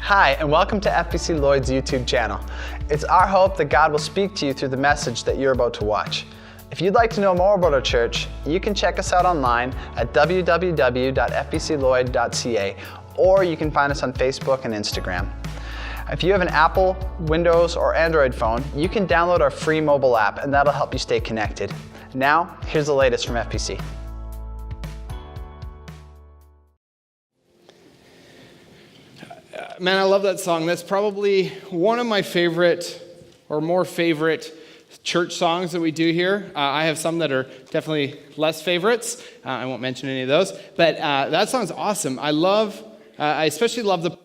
Hi, and welcome to FBC Lloyd's YouTube channel. It's our hope that God will speak to you through the message that you're about to watch. If you'd like to know more about our church, you can check us out online at www.fbclloyd.ca, or you can find us on Facebook and Instagram. If you have an Apple, Windows, or Android phone, you can download our free mobile app, and that'll help you stay connected. Now, here's the latest from FBC. Man, I love that song. That's probably one of my favorite or more favorite church songs that we do here. I have some that are definitely less favorites. I won't mention any of those, but that song's awesome. I especially love the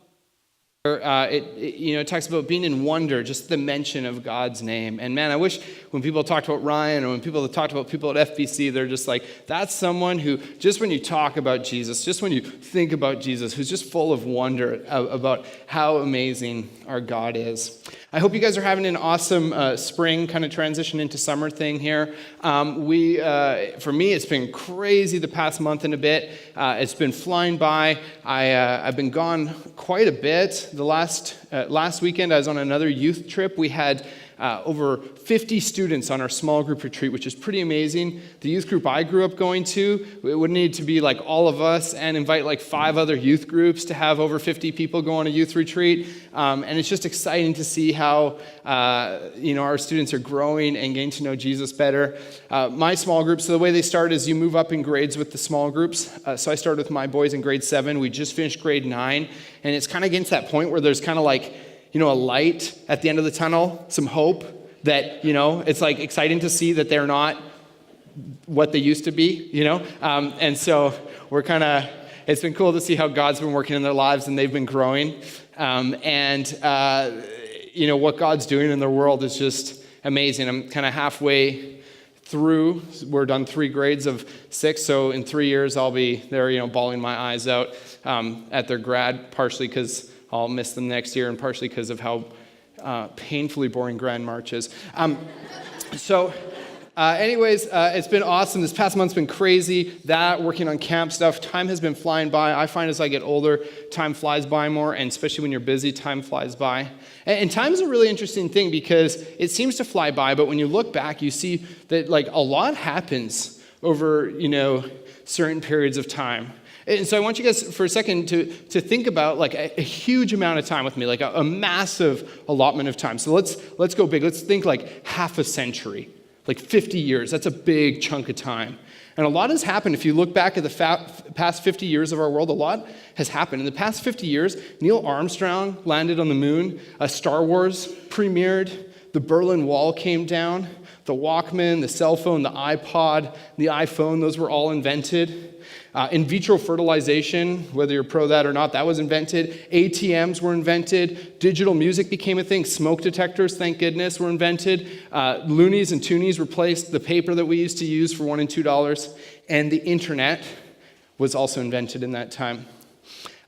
it talks about being in wonder, just the mention of God's name. And man, I wish when people talked about Ryan or when people talked about people at FBC, they're just like, that's someone who, just when you talk about Jesus, just when you think about Jesus, who's just full of wonder about how amazing our God is. I hope you guys are having an awesome spring kind of transition into summer thing here. For me, it's been crazy the past month and a bit. It's been flying by. I've been gone quite a bit. The last weekend, I was on another youth trip. We had over 50 students on our small group retreat, which is pretty amazing. The youth group I grew up going to, it would need to be like all of us and invite like 5 other youth groups to have over 50 people go on a youth retreat. And it's just exciting to see how our students are growing and getting to know Jesus better. My small group, so the way they start is you move up in grades with the small groups. So I started with my boys in grade 7. We just finished grade 9. And it's kind of getting to that point where there's kind of like, a light at the end of the tunnel, some hope that, it's like exciting to see that they're not what they used to be, and so it's been cool to see how God's been working in their lives and they've been growing. What God's doing in their world is just amazing. I'm kind of halfway through. We're done 3 grades of 6, so in 3 years I'll be there, bawling my eyes out at their grad, partially because I'll miss them next year, and partially because of how painfully boring Grand March is. It's been awesome. This past month's been crazy. Working on camp stuff, time has been flying by. I find as I get older, time flies by more, and especially when you're busy, time flies by. And time's a really interesting thing because it seems to fly by, but when you look back, you see that like a lot happens over, certain periods of time. And so I want you guys for a second to think about like a huge amount of time with me, like a massive allotment of time. So let's go big. Let's think like half a century, like 50 years. That's a big chunk of time. And a lot has happened. If you look back at the past 50 years of our world, a lot has happened. In the past 50 years, Neil Armstrong landed on the moon, Star Wars premiered, the Berlin Wall came down, the Walkman, the cell phone, the iPod, the iPhone, those were all invented. In vitro fertilization, whether you're pro that or not, that was invented. ATMs were invented. Digital music became a thing. Smoke detectors, thank goodness, were invented. Loonies and toonies replaced the paper that we used to use for $1 and $2. And the internet was also invented in that time.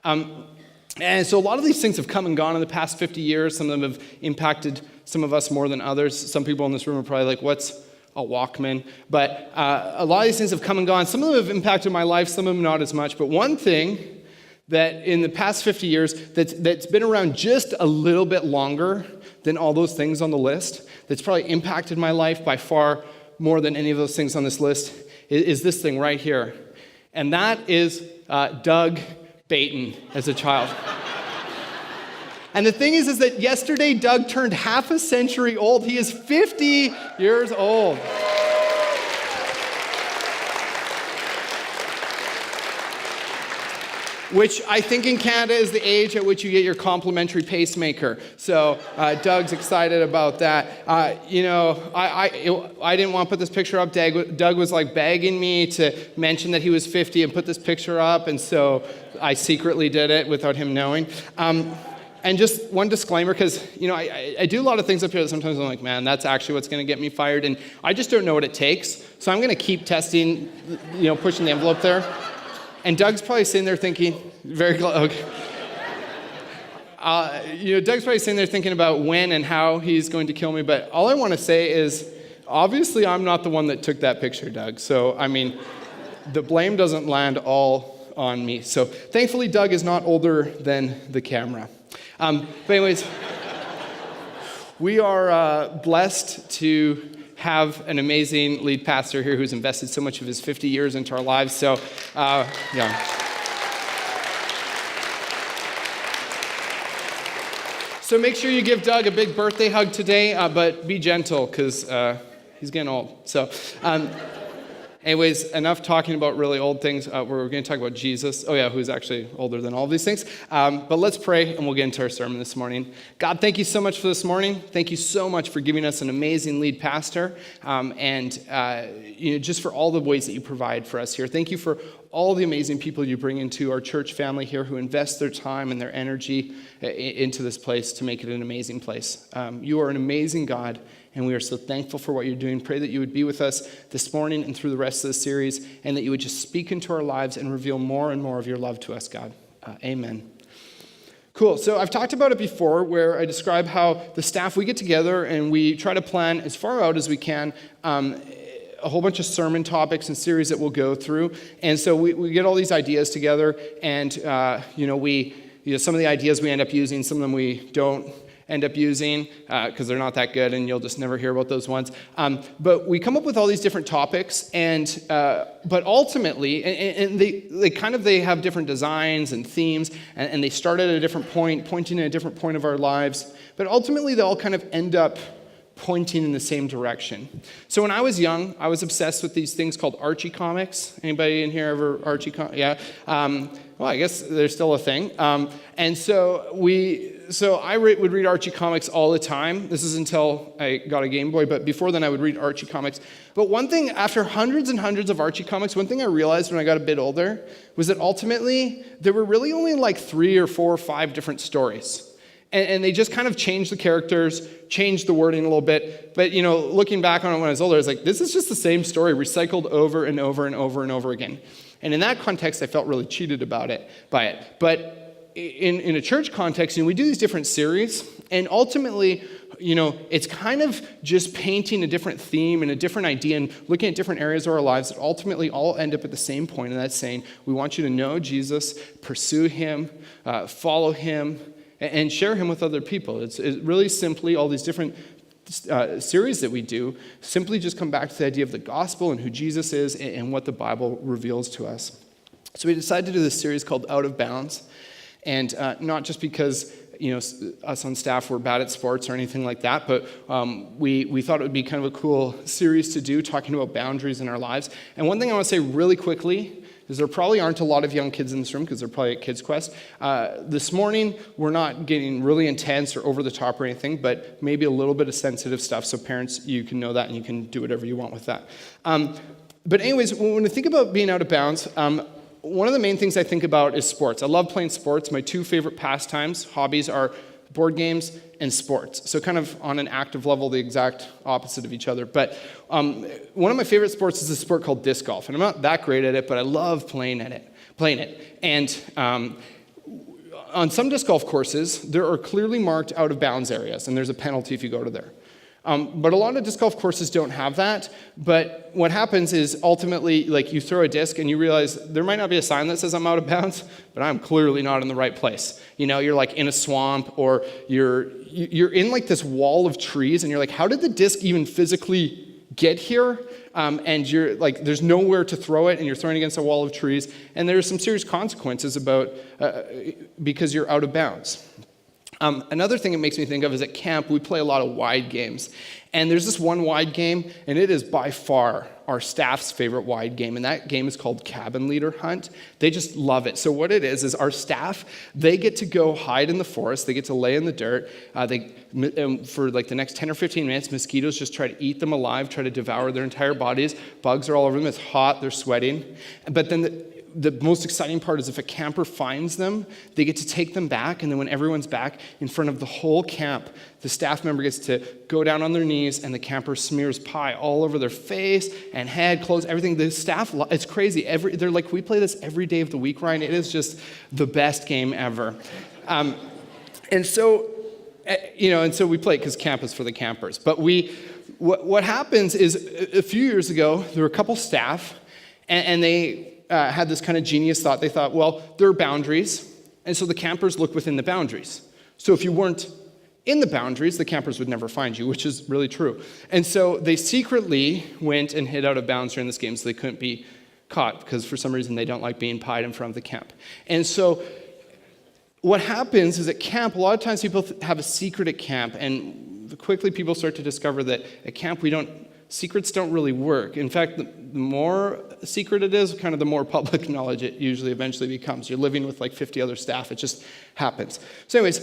And so a lot of these things have come and gone in the past 50 years. Some of them have impacted some of us more than others. Some people in this room are probably like, what's a Walkman? But a lot of these things have come and gone. Some of them have impacted my life, some of them not as much. But one thing that in the past 50 years that's been around just a little bit longer than all those things on the list, that's probably impacted my life by far more than any of those things on this list, is this thing right here. And that is Doug Baton as a child. And the thing is that yesterday Doug turned half a century old. He is 50 years old. Which I think in Canada is the age at which you get your complimentary pacemaker. So Doug's excited about that. I didn't want to put this picture up. Doug was like begging me to mention that he was 50 and put this picture up, and so I secretly did it without him knowing. And just one disclaimer, because, I do a lot of things up here that sometimes I'm like, man, that's actually what's going to get me fired. And I just don't know what it takes. So I'm going to keep testing, pushing the envelope there. And Doug's probably sitting there thinking, very close. Okay. Doug's probably sitting there thinking about when and how he's going to kill me. But all I want to say is, obviously, I'm not the one that took that picture, Doug. So, the blame doesn't land all on me. So thankfully, Doug is not older than the camera. But anyways, we are blessed to have an amazing lead pastor here who's invested so much of his 50 years into our lives. So, yeah. So make sure you give Doug a big birthday hug today, but be gentle because he's getting old. So, anyways, enough talking about really old things. We're going to talk about Jesus. Oh yeah, who's actually older than all of these things. But let's pray, and we'll get into our sermon this morning. God, thank you so much for this morning. Thank you so much for giving us an amazing lead pastor, and just for all the ways that you provide for us here. Thank you for all the amazing people you bring into our church family here who invest their time and their energy into this place to make it an amazing place. You are an amazing God, and we are so thankful for what you're doing. Pray that you would be with us this morning and through the rest of the series, and that you would just speak into our lives and reveal more and more of your love to us, God. Amen. Cool. So I've talked about it before where I describe how the staff, we get together and we try to plan as far out as we can a whole bunch of sermon topics and series that we'll go through. And so we get all these ideas together, and some of the ideas we end up using, some of them we don't end up using because they're not that good, and you'll just never hear about those ones. But we come up with all these different topics, and but ultimately, and they have different designs and themes, and they start at a different point, pointing at a different point of our lives. But ultimately, they all kind of end up pointing in the same direction. So when I was young, I was obsessed with these things called Archie comics. Anybody in here ever Archie comics? Yeah. Well, I guess they're still a thing. And so I would read Archie comics all the time. This is until I got a Game Boy, but before then I would read Archie comics. But one thing, after hundreds and hundreds of Archie comics, one thing I realized when I got a bit older was that ultimately there were really only like 3 or 4 or 5 different stories. And they just kind of changed the characters, changed the wording a little bit. But, looking back on it when I was older, I was like, this is just the same story recycled over and over and over and over again. And in that context, I felt really cheated by it. But in a church context, we do these different series. And ultimately, it's kind of just painting a different theme and a different idea and looking at different areas of our lives that ultimately all end up at the same point. And that's saying, we want you to know Jesus, pursue him, follow him, and share him with other people. It's really simply all these different series that we do simply just come back to the idea of the gospel and who Jesus is and what the Bible reveals to us. So we decided to do this series called Out of Bounds, and not just because us on staff were bad at sports or anything like that, but we thought it would be kind of a cool series to do, talking about boundaries in our lives. And one thing I want to say really quickly is there probably aren't a lot of young kids in this room because they're probably at Kids Quest. This morning, we're not getting really intense or over the top or anything, but maybe a little bit of sensitive stuff. So parents, you can know that and you can do whatever you want with that. But anyways, when we think about being out of bounds, one of the main things I think about is sports. I love playing sports. My 2 favorite pastimes, hobbies, are board games and sports. So kind of on an active level, the exact opposite of each other. But one of my favorite sports is a sport called disc golf. And I'm not that great at it, but I love playing it. And on some disc golf courses, there are clearly marked out of bounds areas, and there's a penalty if you go to there. But a lot of disc golf courses don't have that. But what happens is ultimately, like, you throw a disc and you realize there might not be a sign that says I'm out of bounds, but I'm clearly not in the right place. You're like in a swamp, or you're in like this wall of trees, and you're like, how did the disc even physically get here? And you're like, there's nowhere to throw it, and you're throwing against a wall of trees, and there's some serious consequences because you're out of bounds. Another thing it makes me think of is at camp, we play a lot of wide games. And there's this one wide game, and it is by far our staff's favorite wide game. And that game is called Cabin Leader Hunt. They just love it. So what it is our staff, they get to go hide in the forest. They get to lay in the dirt. For like the next 10 or 15 minutes, mosquitoes just try to eat them alive, try to devour their entire bodies. Bugs are all over them. It's hot. They're sweating. But then the most exciting part is if a camper finds them, they get to take them back, and then when everyone's back in front of the whole camp, the staff member gets to go down on their knees, and the camper smears pie all over their face and head, clothes, everything. The staff, it's crazy. They're like, we play this every day of the week, Ryan. It is just the best game ever. And so we play it because camp is for the campers. But what happens is a few years ago, there were a couple staff, and they had this kind of genius thought. They thought, well, there are boundaries, and so the campers look within the boundaries. So if you weren't in the boundaries, the campers would never find you, which is really true. And so they secretly went and hid out of bounds during this game so they couldn't be caught, because for some reason they don't like being pied in front of the camp. And so what happens is at camp, a lot of times people have a secret at camp, and quickly people start to discover that at camp secrets don't really work. In fact, the more secret it is, kind of the more public knowledge it usually eventually becomes. You're living with like 50 other staff. It just happens. So anyways,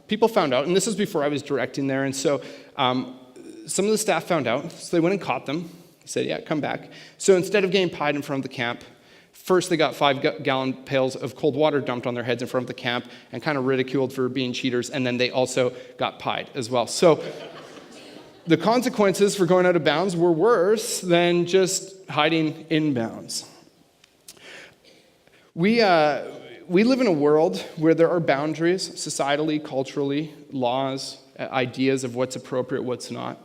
people found out, and this was before I was directing there, and so some of the staff found out, so they went and caught them. They said, yeah, come back. So instead of getting pied in front of the camp, first they got 5-gallon pails of cold water dumped on their heads in front of the camp and kind of ridiculed for being cheaters, and then they also got pied as well. So the consequences for going out of bounds were worse than just hiding in bounds. We live in a world where there are boundaries, societally, culturally, laws, ideas of what's appropriate, what's not.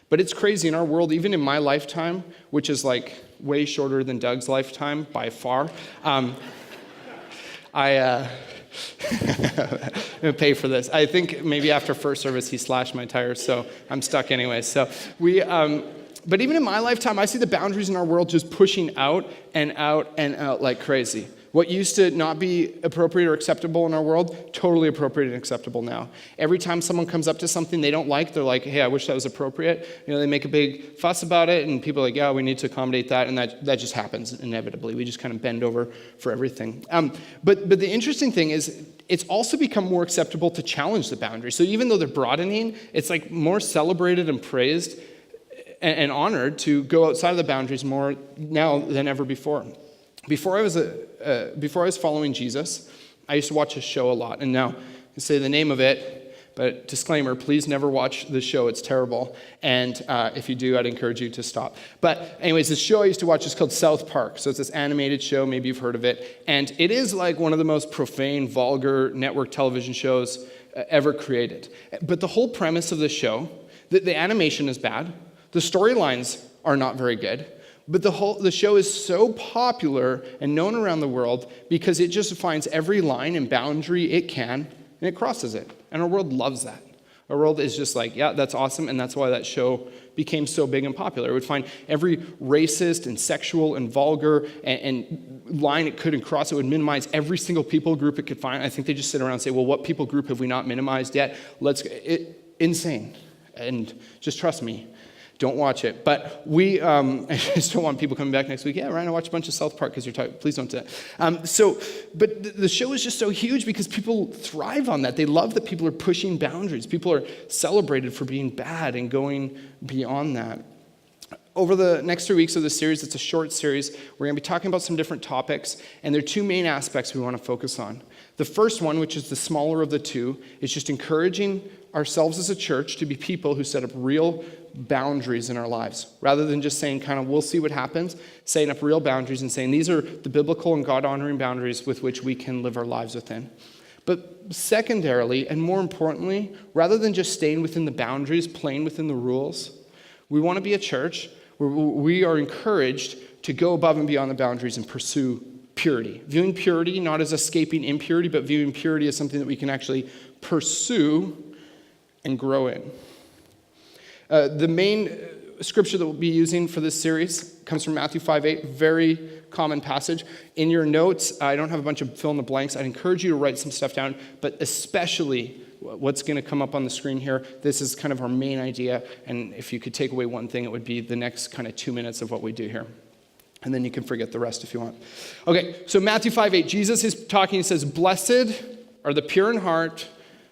But it's crazy in our world, even in my lifetime, which is like way shorter than Doug's lifetime by far. I'm gonna pay for this. I think maybe after first service he slashed my tires, so I'm stuck anyway. So but even in my lifetime, I see the boundaries in our world just pushing out and out and out like crazy. What used to not be appropriate or acceptable in our world, totally appropriate and acceptable now. Every time someone comes up to something they don't like, they're like, hey, I wish that was appropriate. They make a big fuss about it, and people are like, yeah, we need to accommodate that, and that just happens inevitably. We just kind of bend over for everything. But the interesting thing is, it's also become more acceptable to challenge the boundaries. So even though they're broadening, it's like more celebrated and praised and honored to go outside of the boundaries more now than ever before. Before I was following Jesus, I used to watch his show a lot. And now, I say the name of it, but disclaimer, please never watch the show. It's terrible. And if you do, I'd encourage you to stop. But anyways, this show I used to watch is called South Park. So it's this animated show. Maybe you've heard of it. And it is like one of the most profane, vulgar network television shows ever created. But the whole premise of the show, the animation is bad. The storylines are not very good. But the show is so popular and known around the world because it just finds every line and boundary it can, and it crosses it. And our world loves that. Our world is just like, yeah, that's awesome, and that's why that show became so big and popular. It would find every racist and sexual and vulgar and line it could cross. It would minimize every single people group it could find. I think they just sit around and say, well, what people group have we not minimized yet? Insane. And just trust me. Don't watch it. But I just don't want people coming back next week. Yeah, Ryan, I watched a bunch of South Park because you're tired. Please don't do that. But the show is just so huge because people thrive on that. They love that people are pushing boundaries. People are celebrated for being bad and going beyond that. Over the next 3 weeks of the series, it's a short series, we're going to be talking about some different topics, and there are two main aspects we want to focus on. The first one, which is the smaller of the two, is just encouraging ourselves as a church to be people who set up real boundaries in our lives, rather than just saying kind of, we'll see what happens, setting up real boundaries and saying these are the biblical and God-honoring boundaries with which we can live our lives within. But secondarily, and more importantly, rather than just staying within the boundaries, playing within the rules, we want to be a church where we are encouraged to go above and beyond the boundaries and pursue purity. Viewing purity not as escaping impurity, but viewing purity as something that we can actually pursue and grow in. The main scripture that we'll be using for this series comes from Matthew 5:8, very common passage. In your notes, I don't have a bunch of fill in the blanks. I'd encourage you to write some stuff down, but especially what's going to come up on the screen here, this is kind of our main idea, and if you could take away one thing, it would be the next kind of 2 minutes of what we do here. And then you can forget the rest if you want. Okay, so Matthew 5:8, Jesus is talking, he says, blessed are the pure in heart,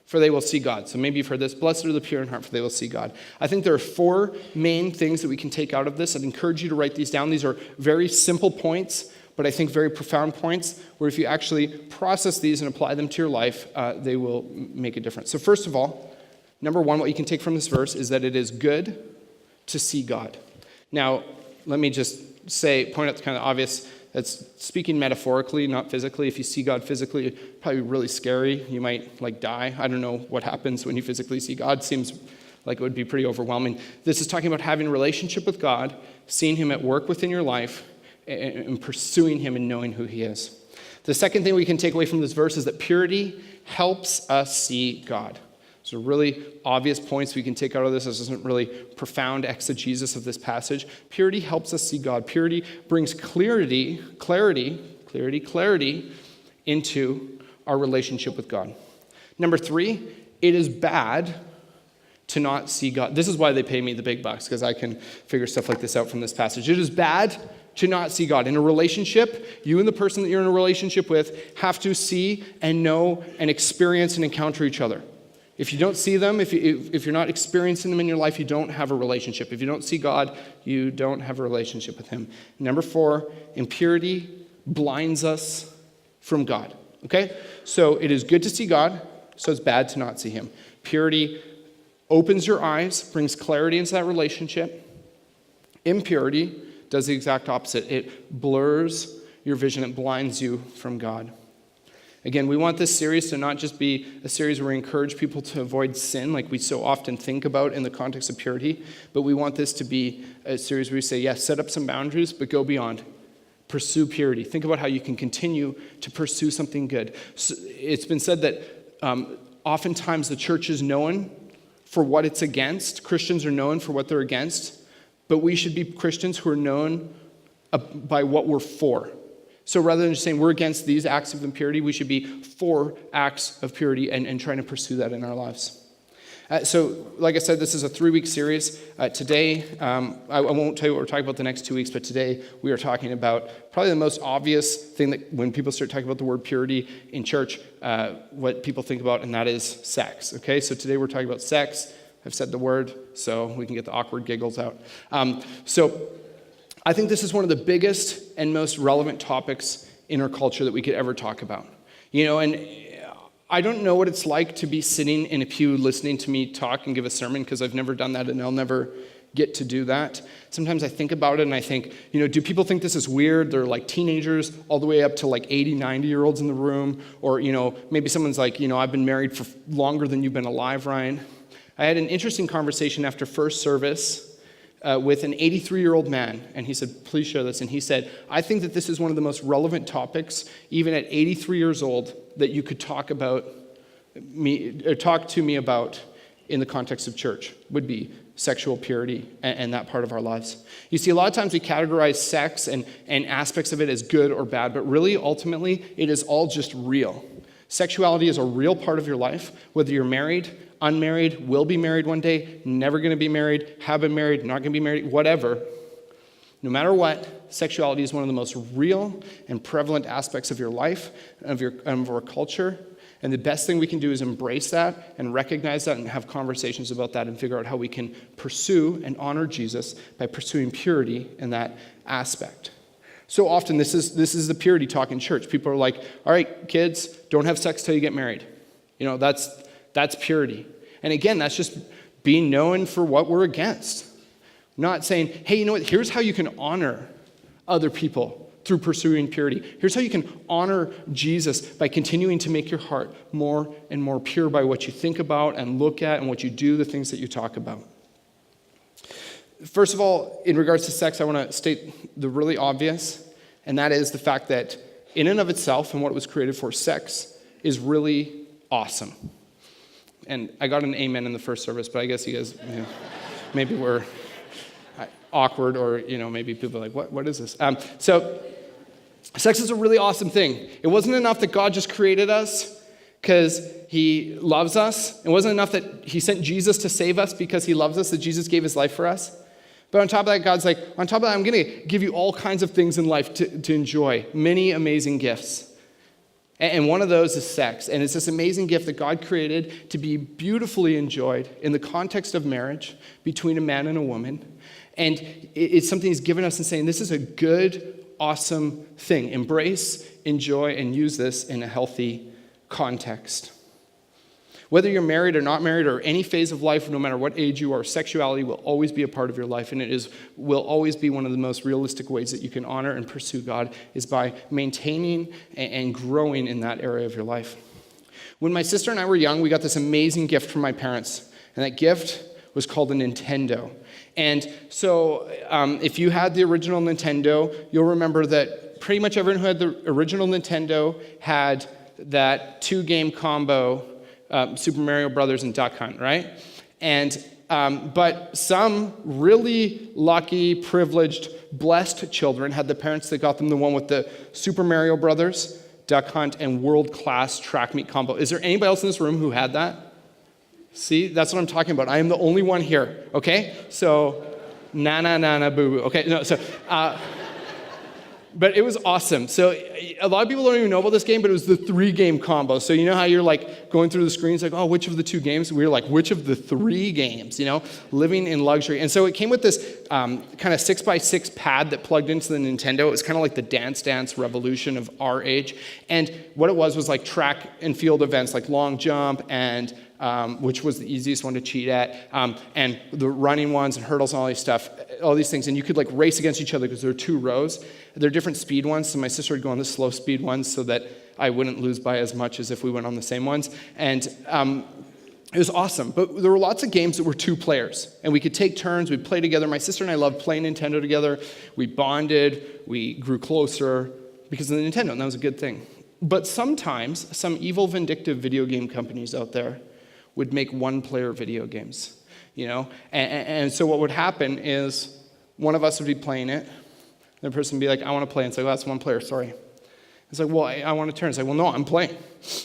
for they will see God. So maybe you've heard this. Blessed are the pure in heart, for they will see God. I think there are 4 main things that we can take out of this. I'd encourage you to write these down. These are very simple points, but I think very profound points, where if you actually process these and apply them to your life, they will make a difference. So first of all, number 1, what you can take from this verse is that it is good to see God. Now, let me just point out the kind of obvious. That's speaking metaphorically, not physically. If you see God physically, it'd probably be really scary. You might die. I don't know what happens when you physically see God. Seems like it would be pretty overwhelming. This is talking about having a relationship with God, seeing him at work within your life, and pursuing him and knowing who he is. The second thing we can take away from this verse is that purity helps us see God. So really obvious points we can take out of this. This isn't really profound exegesis of this passage. Purity helps us see God. Purity brings clarity into our relationship with God. Number 3, it is bad to not see God. This is why they pay me the big bucks, because I can figure stuff like this out from this passage. It is bad to not see God. In a relationship, you and the person that you're in a relationship with have to see and know and experience and encounter each other. If you don't see them, if you're not experiencing them in your life, you don't have a relationship. If you don't see God, you don't have a relationship with him. Number 4, impurity blinds us from God. Okay? So it is good to see God, so it's bad to not see him. Purity opens your eyes, brings clarity into that relationship. Impurity does the exact opposite. It blurs your vision. It blinds you from God. Again, we want this series to not just be a series where we encourage people to avoid sin like we so often think about in the context of purity, but we want this to be a series where we say, yes, set up some boundaries, but go beyond. Pursue purity. Think about how you can continue to pursue something good. So it's been said that oftentimes the church is known for what it's against. Christians are known for what they're against, but we should be Christians who are known by what we're for. So rather than just saying we're against these acts of impurity, we should be for acts of purity and trying to pursue that in our lives. So like I said, this is a 3-week series. Today, I won't tell you what we're talking about the next 2 weeks, but today we are talking about probably the most obvious thing that when people start talking about the word purity in church, what people think about, and that is sex. Okay, so today we're talking about sex. I've said the word, so we can get the awkward giggles out. So I think this is one of the biggest and most relevant topics in our culture that we could ever talk about. You know, and I don't know what it's like to be sitting in a pew listening to me talk and give a sermon, because I've never done that and I'll never get to do that. Sometimes I think about it and I think, you know, do people think this is weird? They're like teenagers all the way up to like 80, 90-year-olds in the room. Or, you know, maybe someone's like, you know, I've been married for longer than you've been alive, Ryan. I had an interesting conversation after first service with an 83-year-old man, and he said, please share this. And he said, I think that this is one of the most relevant topics, even at 83 years old, that you could talk to me about in the context of church, would be sexual purity and that part of our lives. You see, a lot of times we categorize sex and aspects of it as good or bad, but really, ultimately, it is all just real. Sexuality is a real part of your life, whether you're married, unmarried, will be married one day, never going to be married, have been married, not going to be married, whatever. No matter what, sexuality is one of the most real and prevalent aspects of your life, of our culture. And the best thing we can do is embrace that and recognize that and have conversations about that and figure out how we can pursue and honor Jesus by pursuing purity in that aspect. So often, this is the purity talk in church. People are like, all right, kids, don't have sex till you get married. You know, that's purity. And again, that's just being known for what we're against. Not saying, hey, you know what, here's how you can honor other people through pursuing purity. Here's how you can honor Jesus by continuing to make your heart more and more pure by what you think about and look at and what you do, the things that you talk about. First of all, in regards to sex, I want to state the really obvious, and that is the fact that in and of itself and what it was created for, sex is really awesome. And I got an amen in the first service, but I guess you guys, maybe we're awkward, or, maybe people are like, what is this? So sex is a really awesome thing. It wasn't enough that God just created us because he loves us. It wasn't enough that he sent Jesus to save us because he loves us, that Jesus gave his life for us. But on top of that, God's like, on top of that, I'm going to give you all kinds of things in life to enjoy, many amazing gifts. And one of those is sex. And it's this amazing gift that God created to be beautifully enjoyed in the context of marriage between a man and a woman. And it's something he's given us and saying, this is a good, awesome thing. Embrace, enjoy, and use this in a healthy context. Whether you're married or not married or any phase of life, no matter what age you are, sexuality will always be a part of your life, and will always be one of the most realistic ways that you can honor and pursue God is by maintaining and growing in that area of your life. When my sister and I were young, we got this amazing gift from my parents, and that gift was called a Nintendo. And so if you had the original Nintendo, you'll remember that pretty much everyone who had the original Nintendo had that 2-game combo, Super Mario Brothers and Duck Hunt, right? And but some really lucky, privileged, blessed children had the parents that got them the one with the Super Mario Brothers, Duck Hunt, and world-class track meet combo. Is there anybody else in this room who had that? See, that's what I'm talking about. I am the only one here, okay? So, boo-boo. Okay, no, so, but it was awesome. So a lot of people don't even know about this game, but it was the 3-game combo. So you know how you're like going through the screens like, oh, which of the 2 games? We were like, which of the 3 games? You know, living in luxury. And so it came with this kind of 6x6 pad that plugged into the Nintendo. It was kind of like the Dance Dance revolution of our age. And what it was like track and field events like long jump and which was the easiest one to cheat at, and the running ones and hurdles and all these stuff, all these things. And you could like race against each other because there were 2 rows. They're different speed ones, so my sister would go on the slow speed ones so that I wouldn't lose by as much as if we went on the same ones. And it was awesome. But there were lots of games that were 2 players, and we could take turns. We'd play together. My sister and I loved playing Nintendo together. We bonded. We grew closer because of the Nintendo, and that was a good thing. But sometimes some evil, vindictive video game companies out there would make 1-player video games, you know? And so what would happen is one of us would be playing it, and the person would be like, I want to play. And it's like, well, that's 1 player, sorry. It's like, well, I want to turn. It's like, well, no, I'm playing.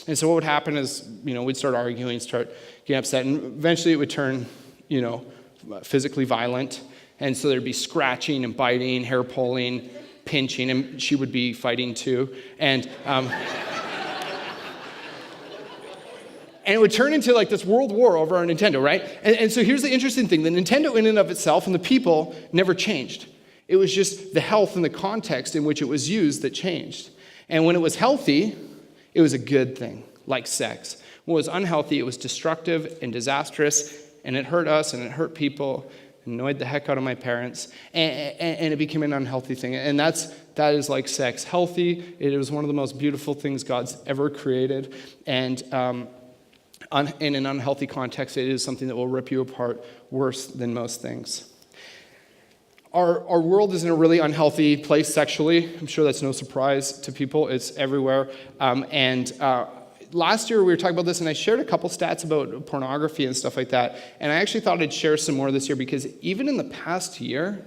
And so what would happen is, you know, we'd start arguing, start getting upset, and eventually it would turn, you know, physically violent. And so there'd be scratching and biting, hair pulling, pinching, and she would be fighting too. And and it would turn into like this world war over our Nintendo, right? And so here's the interesting thing. The Nintendo in and of itself and the people never changed. It was just the health and the context in which it was used that changed. And when it was healthy, it was a good thing, like sex. When it was unhealthy, it was destructive and disastrous, and it hurt us and it hurt people, annoyed the heck out of my parents, and it became an unhealthy thing. And that is like sex. Healthy, it was one of the most beautiful things God's ever created, and in an unhealthy context, it is something that will rip you apart worse than most things. Our world is in a really unhealthy place sexually. I'm sure that's no surprise to people. It's everywhere. Last year we were talking about this, and I shared a couple stats about pornography and stuff like that. And I actually thought I'd share some more this year because even in the past year,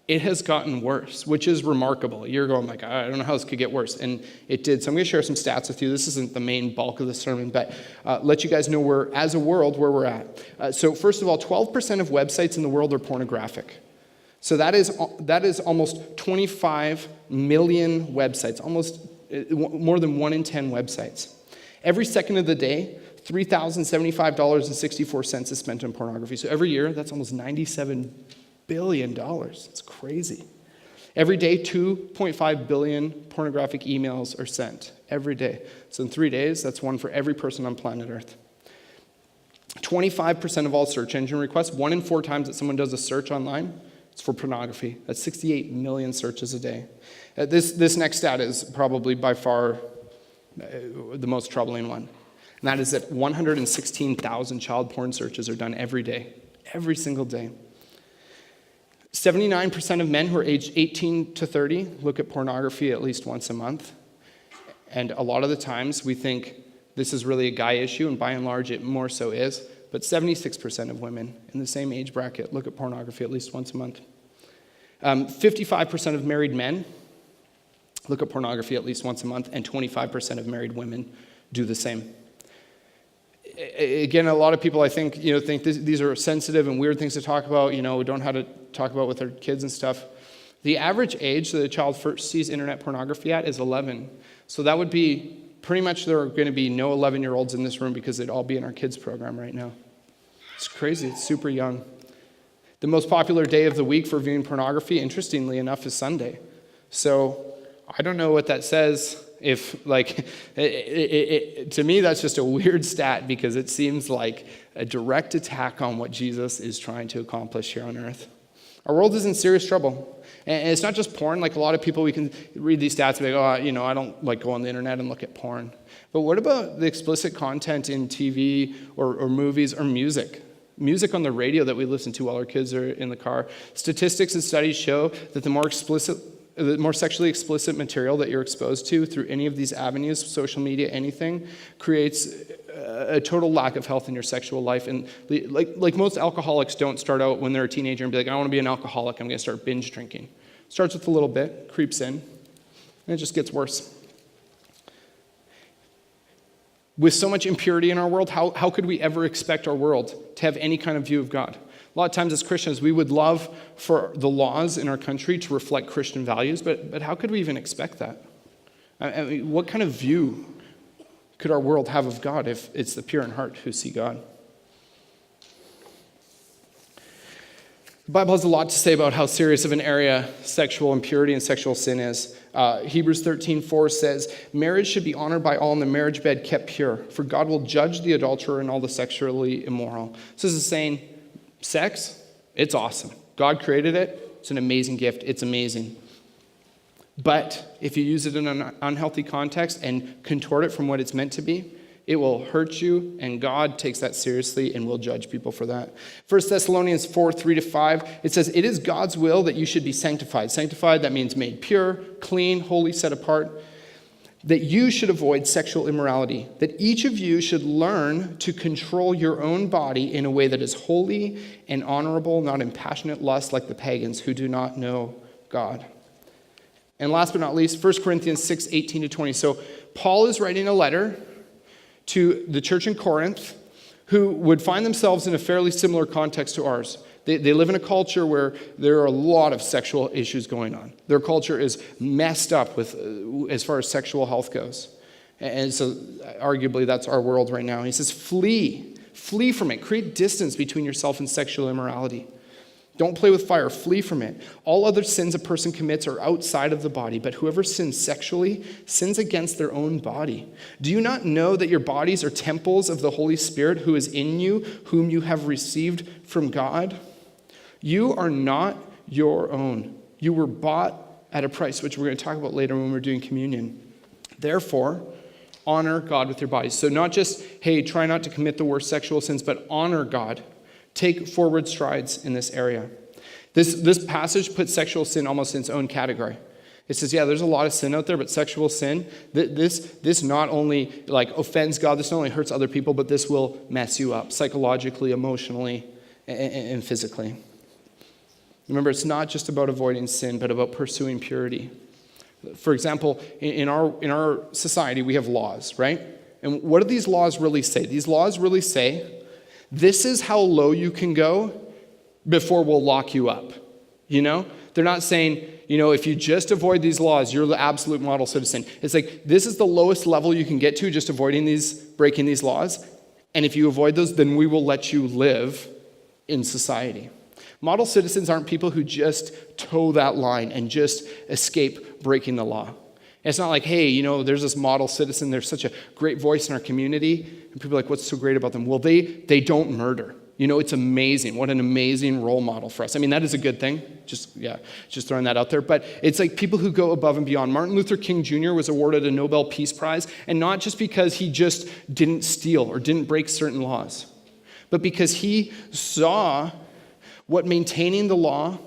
it has gotten worse, which is remarkable. You're going like, I don't know how this could get worse. And it did. So I'm going to share some stats with you. This isn't the main bulk of the sermon, but let you guys know as a world, where we're at. So first of all, 12% of websites in the world are pornographic. So that is almost 25 million websites, almost more than 1 in 10 websites. Every second of the day, $3,075.64 is spent on pornography. So every year, that's almost $97 billion. It's crazy. Every day, 2.5 billion pornographic emails are sent. Every day. So in 3 days, that's 1 for every person on planet Earth. 25% of all search engine requests, 1 in 4 times that someone does a search online, it's for pornography. That's 68 million searches a day. This next stat is probably by far the most troubling one. And that is that 116,000 child porn searches are done every day. Every single day. 79% of men who are aged 18 to 30 look at pornography at least once a month. And a lot of the times we think this is really a guy issue, and by and large it more so is. But 76% of women in the same age bracket look at pornography at least once a month. 55% of married men look at pornography at least once a month, and 25% of married women do the same. Again, a lot of people, I think, think these are sensitive and weird things to talk about. We don't know how to talk about with their kids and stuff. The average age that a child first sees internet pornography at is 11. So that would be pretty much there are going to be no 11-year-olds in this room because they'd all be in our kids program right now. It's crazy. It's super young. The most popular day of the week for viewing pornography, interestingly enough, is Sunday. So I don't know what that says. If, to me, that's just a weird stat because it seems like a direct attack on what Jesus is trying to accomplish here on earth. Our world is in serious trouble. And it's not just porn. Like a lot of people, we can read these stats and be like, I don't go on the internet and look at porn. But what about the explicit content in TV or movies or music? music on the radio that we listen to while our kids are in the car. Statistics and studies show that the more sexually explicit material that you're exposed to through any of these avenues, social media, anything, creates a total lack of health in your sexual life. And like most alcoholics don't start out when they're a teenager and be like, I want to be an alcoholic, I'm going to start binge drinking. Starts with a little bit, creeps in, and it just gets worse. With so much impurity in our world, how could we ever expect our world to have any kind of view of God? A lot of times as Christians, we would love for the laws in our country to reflect Christian values, but how could we even expect that? I mean, what kind of view could our world have of God if it's the pure in heart who see God? The Bible has a lot to say about how serious of an area sexual impurity and sexual sin is. Hebrews 13:4 says, marriage should be honored by all and the marriage bed kept pure, for God will judge the adulterer and all the sexually immoral. So this is saying, sex, it's awesome. God created it. It's an amazing gift. It's amazing. But if you use it in an unhealthy context and contort it from what it's meant to be, it will hurt you, and God takes that seriously and will judge people for that. 1 Thessalonians 4:3-5, it says, it is God's will that you should be sanctified. Sanctified, that means made pure, clean, holy, set apart. That you should avoid sexual immorality. That each of you should learn to control your own body in a way that is holy and honorable, not in passionate lust like the pagans who do not know God. And last but not least, 1 Corinthians 6:18-20. So Paul is writing a letter to the church in Corinth who would find themselves in a fairly similar context to ours. They live in a culture where there are a lot of sexual issues going on. Their culture is messed up with as far as sexual health goes. And so arguably that's our world right now. He says, flee from it. Create distance between yourself and sexual immorality. Don't play with fire. Flee from it. All other sins a person commits are outside of the body, but whoever sins sexually sins against their own body. Do you not know that your bodies are temples of the Holy Spirit who is in you, whom you have received from God? You are not your own. You were bought at a price, which we're going to talk about later when we're doing communion. Therefore, honor God with your bodies. So not just, hey, try not to commit the worst sexual sins, but honor God. Take forward strides in this area. This passage puts sexual sin almost in its own category. It says, yeah, there's a lot of sin out there, but sexual sin, this not only offends God, this not only hurts other people, but this will mess you up psychologically, emotionally, and physically. Remember, it's not just about avoiding sin, but about pursuing purity. For example, in our society, we have laws, right? And what do these laws really say? These laws really say, this is how low you can go before we'll lock you up. You know? They're not saying, if you just avoid these laws, you're the absolute model citizen. It's like, this is the lowest level you can get to, just breaking these laws. And if you avoid those, then we will let you live in society. Model citizens aren't people who just toe that line and just escape breaking the law. It's not like, hey, there's this model citizen, they're such a great voice in our community, and people are like, what's so great about them? Well, they don't murder. It's amazing. What an amazing role model for us. I mean, that is a good thing. Just throwing that out there. But it's like people who go above and beyond. Martin Luther King Jr. was awarded a Nobel Peace Prize, and not just because he just didn't steal or didn't break certain laws, but because he saw what maintaining the law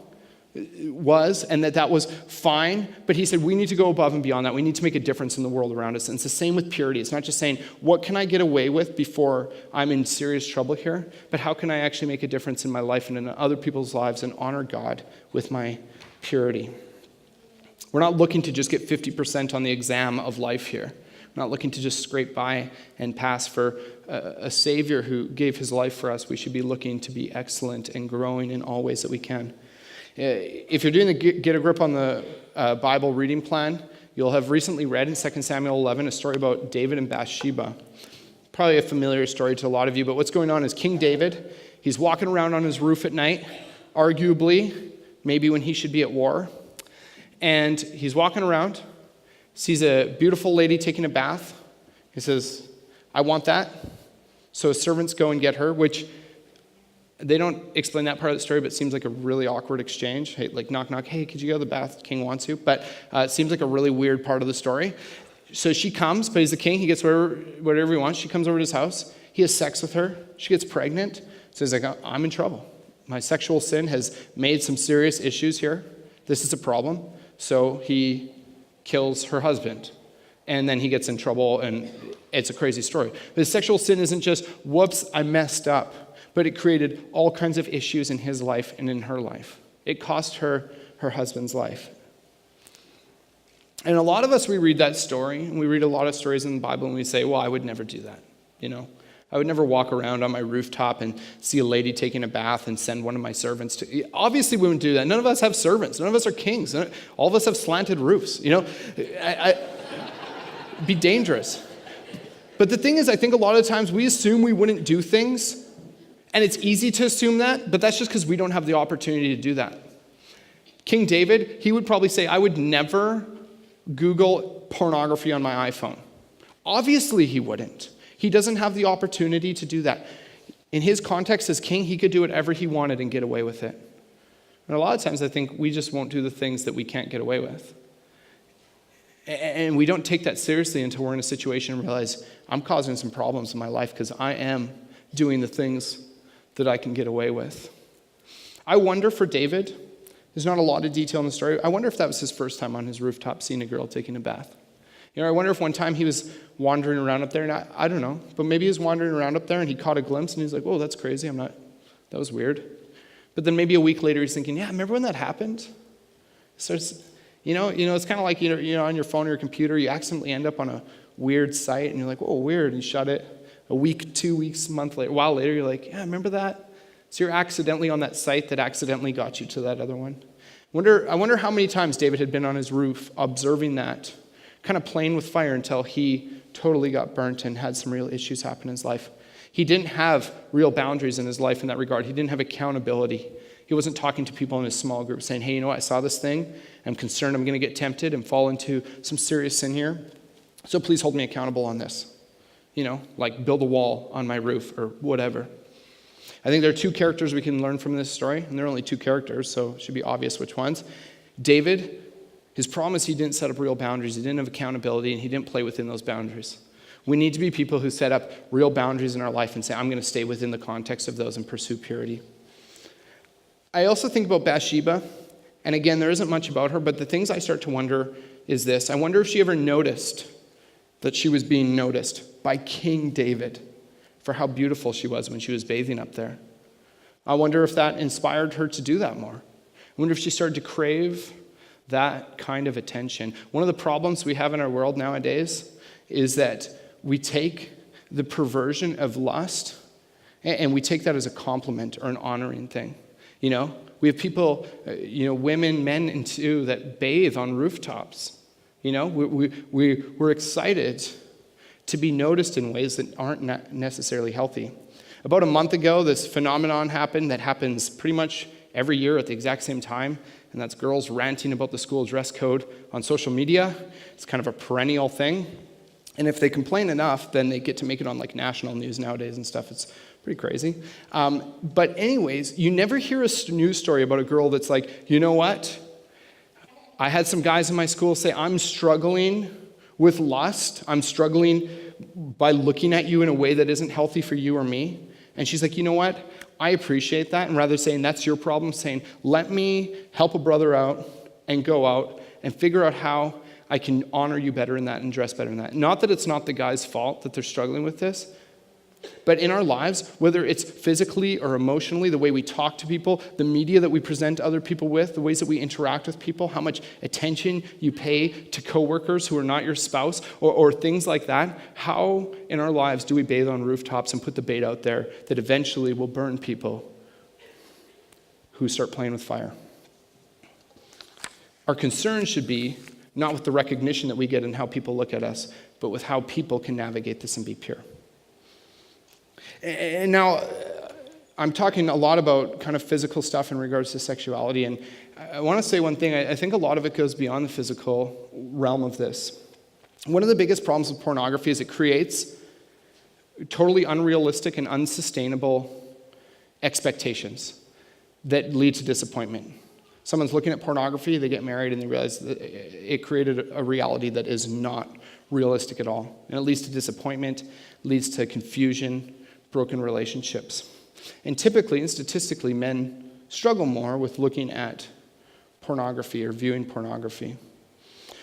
was, and that was fine, but he said we need to go above and beyond that. We need to make a difference in the world around us. And it's the same with purity. It's not just saying, what can I get away with before I'm in serious trouble here, but how can I actually make a difference in my life and in other people's lives and honor God with my purity? We're not looking to just get 50% on the exam of life here. We're not looking to just scrape by and pass. For a Savior who gave his life for us, we should be looking to be excellent and growing in all ways that we can. If you're doing the Get a Grip on the Bible reading plan, you'll have recently read in 2 Samuel 11 a story about David and Bathsheba. Probably a familiar story to a lot of you, but what's going on is King David, he's walking around on his roof at night, arguably, maybe when he should be at war, and he's walking around, sees a beautiful lady taking a bath. He says, I want that. So his servants go and get her, which they don't explain that part of the story, but it seems like a really awkward exchange. Hey, like knock, knock, hey, could you go to the bath? King wants you. But it seems like a really weird part of the story. So she comes, but he's the king. He gets whatever he wants. She comes over to his house. He has sex with her. She gets pregnant. So he's like, I'm in trouble. My sexual sin has made some serious issues here. This is a problem. So he kills her husband. And then he gets in trouble, and it's a crazy story. But his sexual sin isn't just, whoops, I messed up. But it created all kinds of issues in his life and in her life. It cost her her husband's life. And a lot of us, we read that story, and we read a lot of stories in the Bible, and we say, well, I would never do that, I would never walk around on my rooftop and see a lady taking a bath and send one of my servants to... Obviously, we wouldn't do that. None of us have servants. None of us are kings. All of us have slanted roofs, It'd be dangerous. But the thing is, I think a lot of times we assume we wouldn't do things, and it's easy to assume that, but that's just because we don't have the opportunity to do that. King David, he would probably say, I would never Google pornography on my iPhone. Obviously, he wouldn't. He doesn't have the opportunity to do that. In his context as king, he could do whatever he wanted and get away with it. And a lot of times I think we just won't do the things that we can't get away with. And we don't take that seriously until we're in a situation and realize I'm causing some problems in my life because I am doing the things that I can get away with. I wonder for David, there's not a lot of detail in the story, I wonder if that was his first time on his rooftop seeing a girl taking a bath. I wonder if one time he was wandering around up there, and I don't know, but maybe he was wandering around up there and he caught a glimpse and he's like, oh, that's crazy, that was weird. But then maybe a week later he's thinking, yeah, remember when that happened? So it's, it's kind of like, on your phone or your computer, you accidentally end up on a weird site and you're like, oh, weird, and you shut it. A week, 2 weeks, a month later, a while later, you're like, yeah, remember that? So you're accidentally on that site that accidentally got you to that other one. I wonder how many times David had been on his roof observing that, kind of playing with fire until he totally got burnt and had some real issues happen in his life. He didn't have real boundaries in his life in that regard. He didn't have accountability. He wasn't talking to people in his small group saying, hey, I saw this thing. I'm concerned I'm going to get tempted and fall into some serious sin here. So please hold me accountable on this. Like build a wall on my roof or whatever. I think there are two characters we can learn from this story, and there are only two characters, so it should be obvious which ones. David, his promise, he didn't set up real boundaries, he didn't have accountability, and he didn't play within those boundaries. We need to be people who set up real boundaries in our life and say, I'm going to stay within the context of those and pursue purity. I also think about Bathsheba, and again, there isn't much about her, but the things I start to wonder is this. I wonder if she ever noticed that she was being noticed by King David for how beautiful she was when she was bathing up there. I wonder if that inspired her to do that more. I wonder if she started to crave that kind of attention. One of the problems we have in our world nowadays is that we take the perversion of lust and we take that as a compliment or an honoring thing. We have people, women, men too, that bathe on rooftops. We're excited to be noticed in ways that aren't necessarily healthy. About a month ago, this phenomenon happened that happens pretty much every year at the exact same time, and that's girls ranting about the school dress code on social media. It's kind of a perennial thing. And if they complain enough, then they get to make it on like national news nowadays and stuff. It's pretty crazy. But anyways, you never hear a news story about a girl that's like, you know what? I had some guys in my school say, I'm struggling with lust. I'm struggling by looking at you in a way that isn't healthy for you or me. And she's like, you know what? I appreciate that. And rather saying that's your problem, saying, let me help a brother out and go out and figure out how I can honor you better in that and dress better in that. Not that it's not the guy's fault that they're struggling with this, but in our lives, whether it's physically or emotionally, the way we talk to people, the media that we present other people with, the ways that we interact with people, how much attention you pay to coworkers who are not your spouse, or things like that, how in our lives do we bathe on rooftops and put the bait out there that eventually will burn people who start playing with fire? Our concern should be not with the recognition that we get and how people look at us, but with how people can navigate this and be pure. And now, I'm talking a lot about kind of physical stuff in regards to sexuality, and I want to say one thing. I think a lot of it goes beyond the physical realm of this. One of the biggest problems with pornography is it creates totally unrealistic and unsustainable expectations that lead to disappointment. Someone's looking at pornography, they get married, and they realize that it created a reality that is not realistic at all. And it leads to disappointment, leads to confusion, broken relationships. And typically and statistically, men struggle more with looking at pornography or viewing pornography.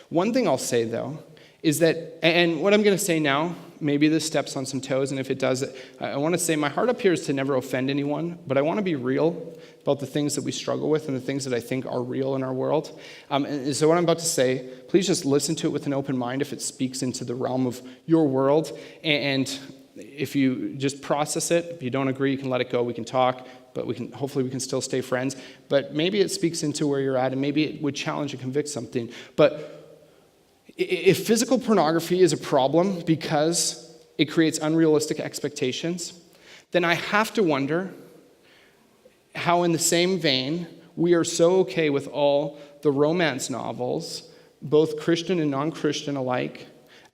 One thing I'll say, though, is that, and what I'm going to say now, maybe this steps on some toes, and if it does, I want to say my heart up here is to never offend anyone, but I want to be real about the things that we struggle with and the things that I think are real in our world. And so what I'm about to say, please just listen to it with an open mind if it speaks into the realm of your world. And if you just process it, if you don't agree, you can let it go, we can talk, but hopefully we can still stay friends. But maybe it speaks into where you're at, and maybe it would challenge and convict something. But if physical pornography is a problem because it creates unrealistic expectations, then I have to wonder how, in the same vein, we are so okay with all the romance novels, both Christian and non-Christian alike,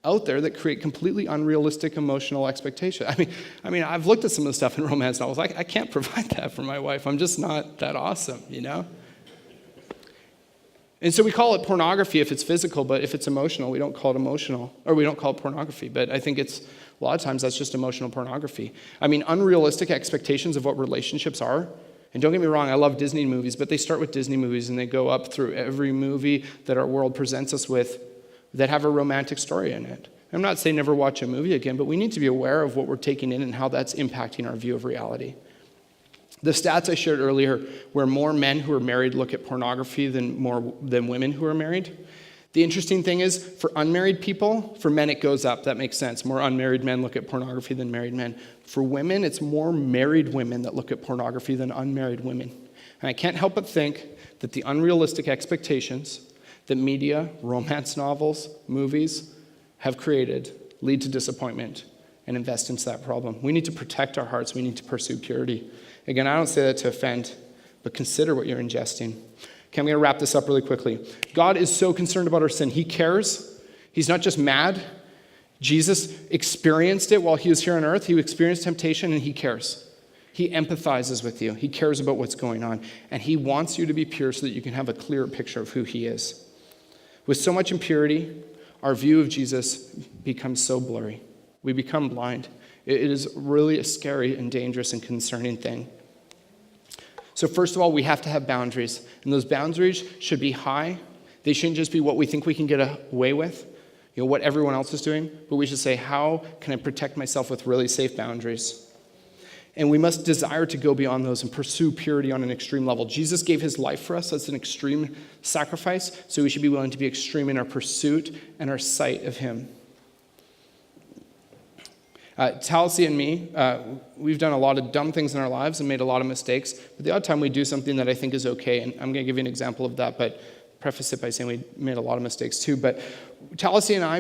out there that create completely unrealistic emotional expectations. I mean, I've looked at some of the stuff in romance novels. I can't provide that for my wife. I'm just not that awesome, you know? And so we call it pornography if it's physical, but if it's emotional, we don't call it emotional, or we don't call it pornography. But I think a lot of times that's just emotional pornography. I mean, unrealistic expectations of what relationships are. And don't get me wrong, I love Disney movies, but they start with Disney movies and they go up through every movie that our world presents us with that have a romantic story in it. I'm not saying never watch a movie again, but we need to be aware of what we're taking in and how that's impacting our view of reality. The stats I shared earlier, where more men who are married look at pornography than women who are married. The interesting thing is, for unmarried people, for men it goes up. That makes sense. More unmarried men look at pornography than married men. For women, it's more married women that look at pornography than unmarried women. And I can't help but think that the unrealistic expectations that media, romance novels, movies have created lead to disappointment and invest into that problem. We need to protect our hearts. We need to pursue purity. Again, I don't say that to offend, but consider what you're ingesting. Okay, I'm going to wrap this up really quickly. God is so concerned about our sin. He cares. He's not just mad. Jesus experienced it while he was here on earth. He experienced temptation, and he cares. He empathizes with you. He cares about what's going on. And he wants you to be pure so that you can have a clearer picture of who he is. With so much impurity, our view of Jesus becomes so blurry. We become blind. It is really a scary and dangerous and concerning thing. So first of all, we have to have boundaries. And those boundaries should be high. They shouldn't just be what we think we can get away with, what everyone else is doing. But we should say, how can I protect myself with really safe boundaries? And we must desire to go beyond those and pursue purity on an extreme level. Jesus gave his life for us. That's an extreme sacrifice. So we should be willing to be extreme in our pursuit and our sight of him. Talcy and me, we've done a lot of dumb things in our lives and made a lot of mistakes. But the odd time we do something that I think is okay, and I'm going to give you an example of that, but preface it by saying we made a lot of mistakes too. But Talcy and I,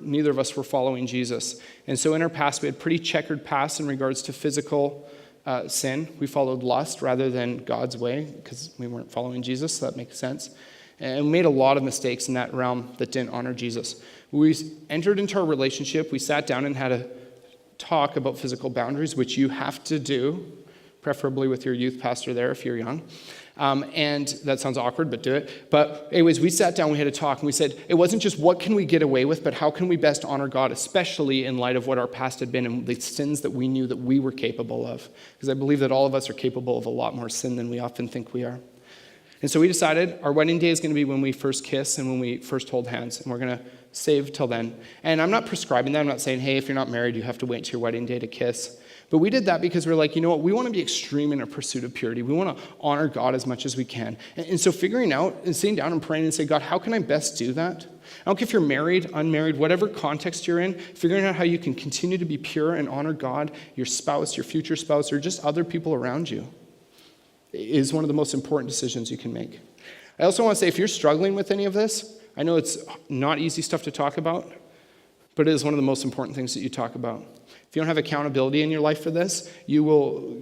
neither of us were following Jesus. And so in our past, we had pretty checkered past in regards to physical sin. We followed lust rather than God's way because we weren't following Jesus, so that makes sense. And we made a lot of mistakes in that realm that didn't honor Jesus. We entered into our relationship. We sat down and had a talk about physical boundaries, which you have to do, preferably with your youth pastor there if you're young. And that sounds awkward, but do it. But anyways, we sat down, we had a talk, and we said, it wasn't just what can we get away with, but how can we best honor God, especially in light of what our past had been and the sins that we knew that we were capable of. Because I believe that all of us are capable of a lot more sin than we often think we are. And so we decided our wedding day is going to be when we first kiss and when we first hold hands, and we're going to save till then. And I'm not prescribing that. I'm not saying, hey, if you're not married, you have to wait till your wedding day to kiss. But we did that because we're like, you know what? We want to be extreme in our pursuit of purity. We want to honor God as much as we can. And so figuring out and sitting down and praying and say, God, how can I best do that? I don't care if you're married, unmarried, whatever context you're in, figuring out how you can continue to be pure and honor God, your spouse, your future spouse, or just other people around you is one of the most important decisions you can make. I also want to say, if you're struggling with any of this, I know it's not easy stuff to talk about, but it is one of the most important things that you talk about. If you don't have accountability in your life for this, you will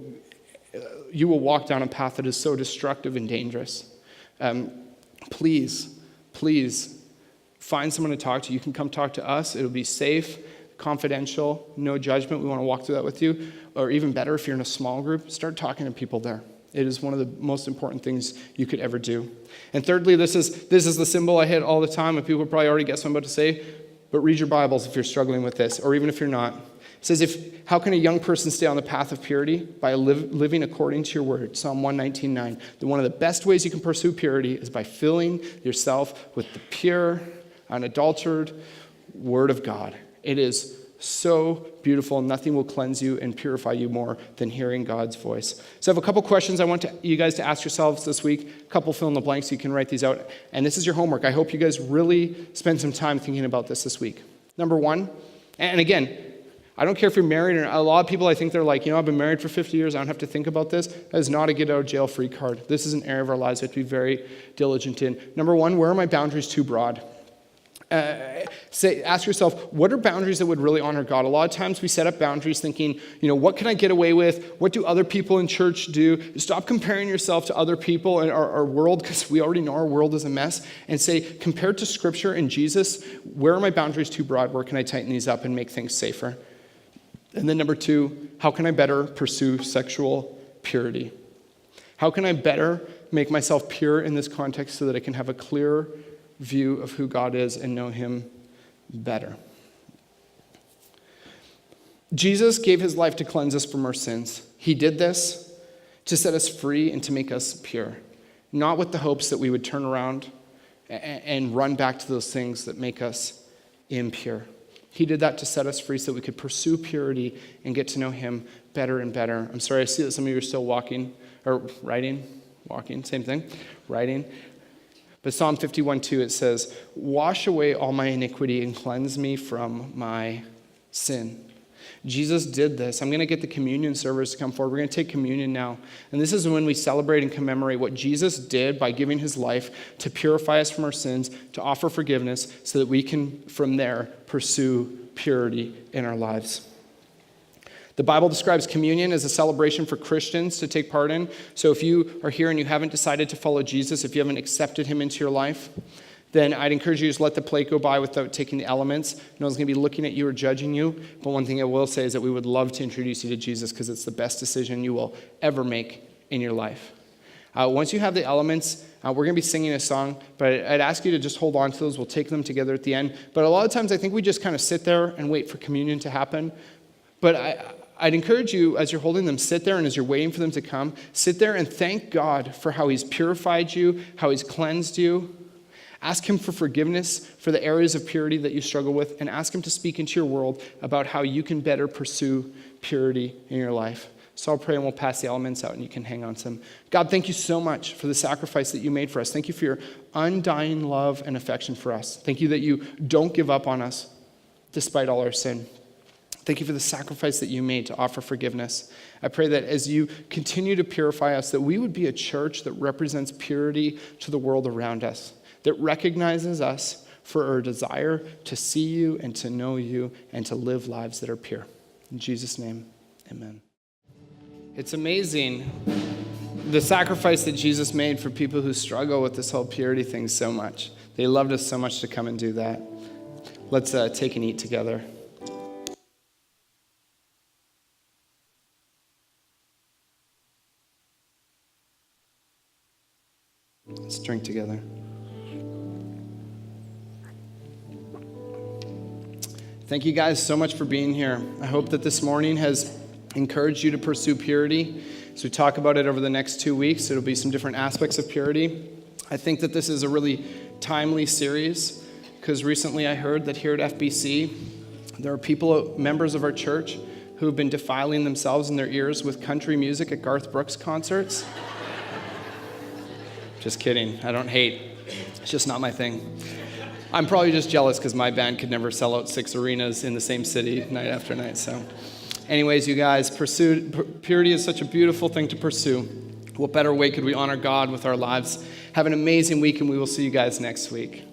walk down a path that is so destructive and dangerous. Please find someone to talk to. You can come talk to us. It'll be safe, confidential, no judgment. We want to walk through that with you. Or even better, if you're in a small group, start talking to people there. It is one of the most important things you could ever do. And thirdly, this is the symbol I hit all the time, and people probably already guess what I'm about to say, but read your Bibles if you're struggling with this, or even if you're not. It says, how can a young person stay on the path of purity? By living according to your word. Psalm 119:9. One of the best ways you can pursue purity is by filling yourself with the pure, unadulterated word of God. It is so beautiful. Nothing will cleanse you and purify you more than hearing God's voice. So I have a couple questions I want you guys to ask yourselves this week. A couple fill in the blanks, so you can write these out. And this is your homework. I hope you guys really spend some time thinking about this week. Number one, and again, I don't care if you're married or not. A lot of people, I think they're like, I've been married for 50 years. I don't have to think about this. That is not a get out of jail free card. This is an area of our lives we have to be very diligent in. Number one, where are my boundaries too broad? Ask yourself, what are boundaries that would really honor God? A lot of times we set up boundaries thinking, what can I get away with? What do other people in church do? Stop comparing yourself to other people in our world, because we already know our world is a mess, and say, compared to Scripture and Jesus, where are my boundaries too broad? Where can I tighten these up and make things safer? And then number two, how can I better pursue sexual purity? How can I better make myself pure in this context so that I can have a clear view of who God is and know him better? Jesus gave his life to cleanse us from our sins. He did this to set us free and to make us pure, not with the hopes that we would turn around and run back to those things that make us impure. He did that to set us free so that we could pursue purity and get to know him better and better. I'm sorry, I see that some of you are still walking, same thing, writing. But Psalm 51:2, it says, wash away all my iniquity and cleanse me from my sin. Jesus did this. I'm going to get the communion servers to come forward. We're going to take communion now. And this is when we celebrate and commemorate what Jesus did by giving his life to purify us from our sins, to offer forgiveness, so that we can, from there, pursue purity in our lives. The Bible describes communion as a celebration for Christians to take part in. So if you are here and you haven't decided to follow Jesus, if you haven't accepted him into your life, then I'd encourage you to just let the plate go by without taking the elements. No one's going to be looking at you or judging you. But one thing I will say is that we would love to introduce you to Jesus, because it's the best decision you will ever make in your life. Once you have the elements, we're going to be singing a song, but I'd ask you to just hold on to those. We'll take them together at the end. But a lot of times I think we just kind of sit there and wait for communion to happen. But I'd encourage you, as you're holding them, sit there, and as you're waiting for them to come, sit there and thank God for how he's purified you, how he's cleansed you. Ask him for forgiveness for the areas of purity that you struggle with, and ask him to speak into your world about how you can better pursue purity in your life. So I'll pray and we'll pass the elements out and you can hang on to them. God, thank you so much for the sacrifice that you made for us. Thank you for your undying love and affection for us. Thank you that you don't give up on us despite all our sin. Thank you for the sacrifice that you made to offer forgiveness. I pray that as you continue to purify us, that we would be a church that represents purity to the world around us, that recognizes us for our desire to see you and to know you and to live lives that are pure. In Jesus' name, amen. It's amazing the sacrifice that Jesus made for people who struggle with this whole purity thing so much. They loved us so much to come and do that. Let's take and eat together. Let's drink together. Thank you guys so much for being here. I hope that this morning has encouraged you to pursue purity. As we talk about it over the next 2 weeks, it'll be some different aspects of purity. I think that this is a really timely series, because recently I heard that here at FBC, there are people, members of our church, who have been defiling themselves in their ears with country music at Garth Brooks concerts. Just kidding. I don't hate. It's just not my thing. I'm probably just jealous because my band could never sell out 6 arenas in the same city night after night. So anyways, you guys, purity is such a beautiful thing to pursue. What better way could we honor God with our lives? Have an amazing week, and we will see you guys next week.